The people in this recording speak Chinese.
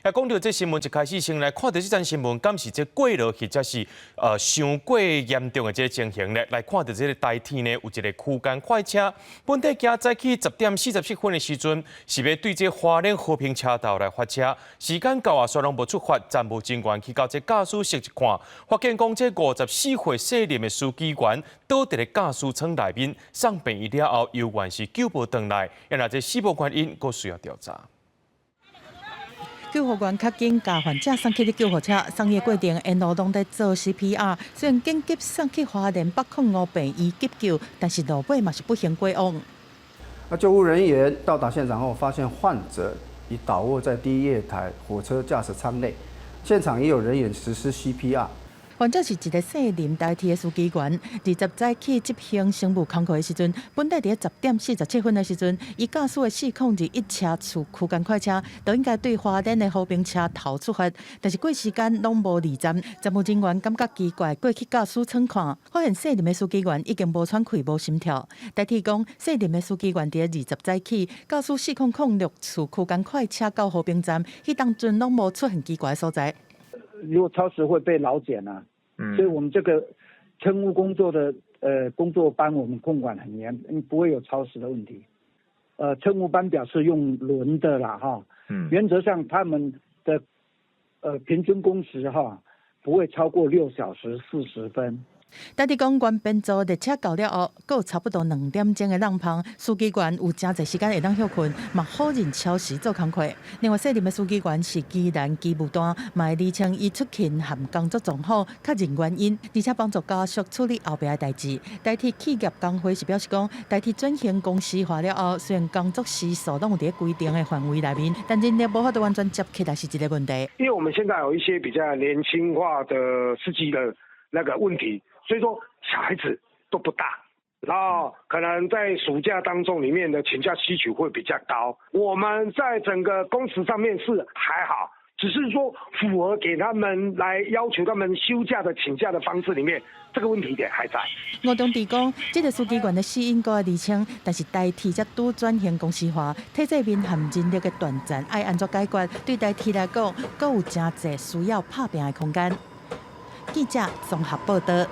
也讲到这新闻一开始先来看到这则新闻，敢是这过热或者是伤过严重的这个情形呢？来看到这个台铁呢有一个区间快车，本地今早起10:47的时阵，是要对这花莲和平车道来发车，时间到啊，虽然无出发，站务人员去到这驾驶室一看，发现讲这54岁姓林的司机员倒伫咧驾驶舱内面，送病院了后，犹原是救无回来，因为这死亡原因佫需要调查。救护员较紧，甲患者送去的救护车，送医过程因路拢在做 CPR， 虽然紧急送去花莲北控5病院急救，但是路尾嘛是不幸过往。救护人员到达现场后，发现患者已倒卧在第一月台火车驾驶舱内，现场也有人员实施 CPR。患者是一个姓林台铁的司机员，20早起执行乘务工课的时阵，本来伫10:47的时阵，伊驾驶的401车次区间快车，就应该对花莲的和平车头出发，但是过时间拢无离站，站务人员感觉奇怪，过去驾驶舱看，发现姓林的司机员已经无喘气、无心跳。台铁讲，姓林的司机员伫20早起驾驶4006次区间快车到和平站，迄当阵拢无出现奇怪的所在。如果超时会被劳检啊，所以我们这个乘务工作的工作班我们控管很严，不会有超时的问题。乘务班表示用轮的啦哈，原则上他们的平均工时哈不会超过6小时40分。台铁讲，原编组列车到了后，还有差不多2点钟的浪棚，司机员有真侪时间会当休困，嘛好认超时做工课。另外，姓林的司机员是既然机务单，嘛会厘清伊出勤和工作状况、确认原因，而且帮助家属处理后壁的代志。台铁企业工会是表示讲，台铁转型公司化了后，虽然工作时数拢有伫规定的范围内面，但人力无法度完全接起来是一个问题。因为我们现在有一些比较年轻化的司机的那个问题。所以说小孩子都不大，然后可能在暑假当中里面的请假需求会比较高。我们在整个工时上面是还好，只是说符合给他们来要求他们休假的请假的方式里面，这个问题点还在。吴中地讲，这个司机员的死因还要厘清，但是台铁才拄转型公司化，体制面含人力的断层要安怎解决，对台铁来讲，阁有真侪需要拍拼的空间。记者综合报道。